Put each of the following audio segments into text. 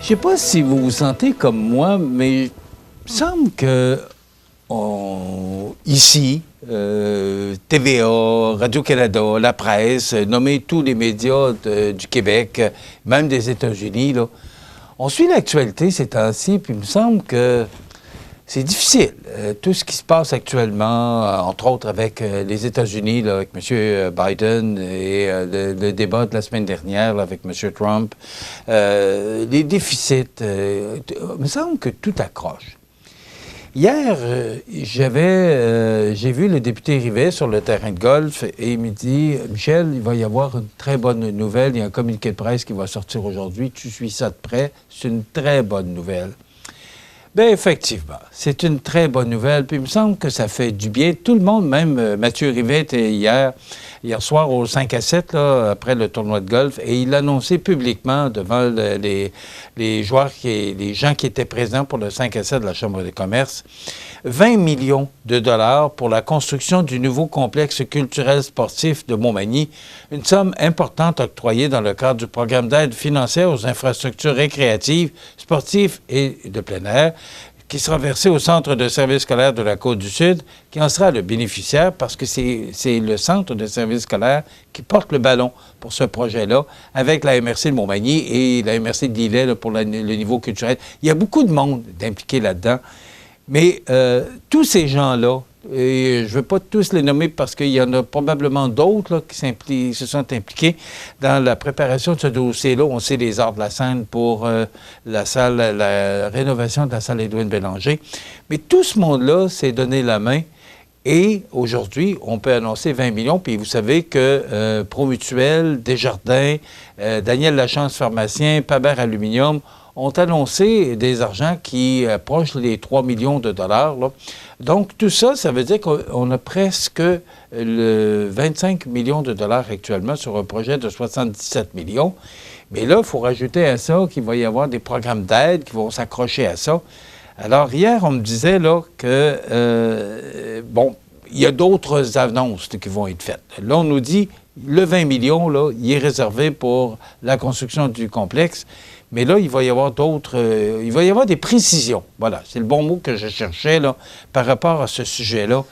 Je ne sais pas si vous vous sentez comme moi, mais il me semble que ici, TVA, Radio-Canada, la presse, nommer tous les médias du Québec, même des États-Unis, là, on suit l'actualité ces temps-ci, puis il me semble que c'est difficile. Tout ce qui se passe actuellement, entre autres avec les États-Unis, là, avec M. Biden et le débat de la semaine dernière là, avec M. Trump, les déficits, il me semble que tout accroche. Hier, j'ai vu le député Rivet sur le terrain de golf et il me dit « Michel, il va y avoir une très bonne nouvelle. Il y a un communiqué de presse qui va sortir aujourd'hui. Tu suis ça de près. C'est une très bonne nouvelle. » Bien, effectivement, c'est une très bonne nouvelle. Puis il me semble que ça fait du bien. Tout le monde, même Mathieu Rivet était hier soir au 5 à 7, là, après le tournoi de golf, et il annonçait publiquement devant les joueurs, les gens qui étaient présents pour le 5 à 7 de la Chambre de commerce, 20 millions de dollars pour la construction du nouveau complexe culturel sportif de Montmagny, une somme importante octroyée dans le cadre du programme d'aide financière aux infrastructures récréatives, sportives et de plein air, qui sera versé au Centre de services scolaires de la Côte-du-Sud, qui en sera le bénéficiaire parce que c'est le Centre de services scolaires qui porte le ballon pour ce projet-là, avec la MRC de Montmagny et la MRC de Lillet pour le niveau culturel. Il y a beaucoup de monde d'impliqué là-dedans. Mais tous ces gens-là, et je ne veux pas tous les nommer parce qu'il y en a probablement d'autres qui se sont impliqués dans la préparation de ce dossier-là. On sait les arts de la scène pour la rénovation de la salle Édouine Bélanger. Mais tout ce monde-là s'est donné la main et aujourd'hui, on peut annoncer 20 millions. Puis vous savez que Promutuel, Desjardins, Daniel Lachance, pharmacien, Paber Aluminium, ont annoncé des argents qui approchent les 3 millions de dollars. Là. Donc, tout ça, ça veut dire qu'on a presque 25 millions de dollars actuellement sur un projet de 77 millions. Mais là, il faut rajouter à ça qu'il va y avoir des programmes d'aide qui vont s'accrocher à ça. Alors, hier, on me disait là que, il y a d'autres annonces qui vont être faites. Là, on nous dit, le 20 millions, là, il est réservé pour la construction du complexe. Mais là, il va y avoir d'autres... il va y avoir des précisions. Voilà, c'est le bon mot que je cherchais là, par rapport à ce sujet-là.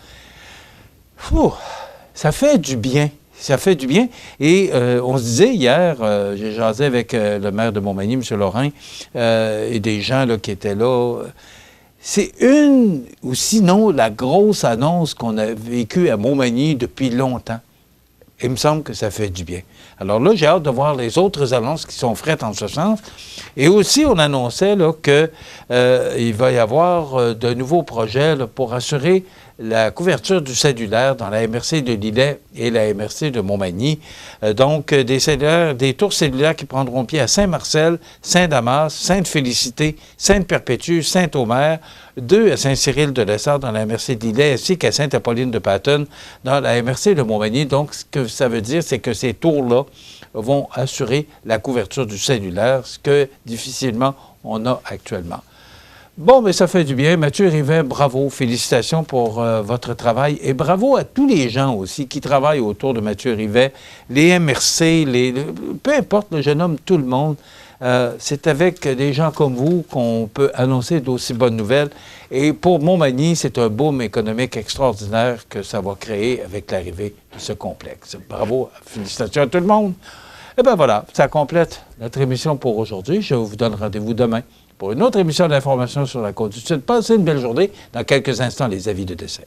Ça fait du bien. Ça fait du bien. Et on se disait hier, j'ai jasé avec le maire de Montmagny, M. Lorrain, et des gens là, qui étaient là. C'est une, ou sinon, la grosse annonce qu'on a vécue à Montmagny depuis longtemps. Il me semble que ça fait du bien. Alors là, j'ai hâte de voir les autres annonces qui sont faites en ce sens. Et aussi, on annonçait qu'il va y avoir de nouveaux projets là, pour assurer la couverture du cellulaire dans la MRC de Lillet et la MRC de Montmagny. Donc, des tours cellulaires qui prendront pied à Saint-Marcel, Saint-Damas, Sainte-Félicité, Sainte-Perpétue, Saint-Omer, 2 à Saint-Cyril-de-Lessard dans la MRC de Lillet, ainsi qu'à Sainte-Apolline-de-Patonne dans la MRC de Montmagny. Donc, ce que ça veut dire, c'est que ces tours-là vont assurer la couverture du cellulaire, ce que difficilement on a actuellement. Bon, mais ça fait du bien. Mathieu Rivet, bravo, félicitations pour votre travail et bravo à tous les gens aussi qui travaillent autour de Mathieu Rivet, les MRC, peu importe, je nomme tout le monde. C'est avec des gens comme vous qu'on peut annoncer d'aussi bonnes nouvelles. Et pour Montmagny, c'est un boom économique extraordinaire que ça va créer avec l'arrivée de ce complexe. Bravo, félicitations à tout le monde. Et bien voilà, ça complète notre émission pour aujourd'hui. Je vous donne rendez-vous demain pour une autre émission d'information sur la Côte-du-Sud. Passez une belle journée. Dans quelques instants, les avis de décès.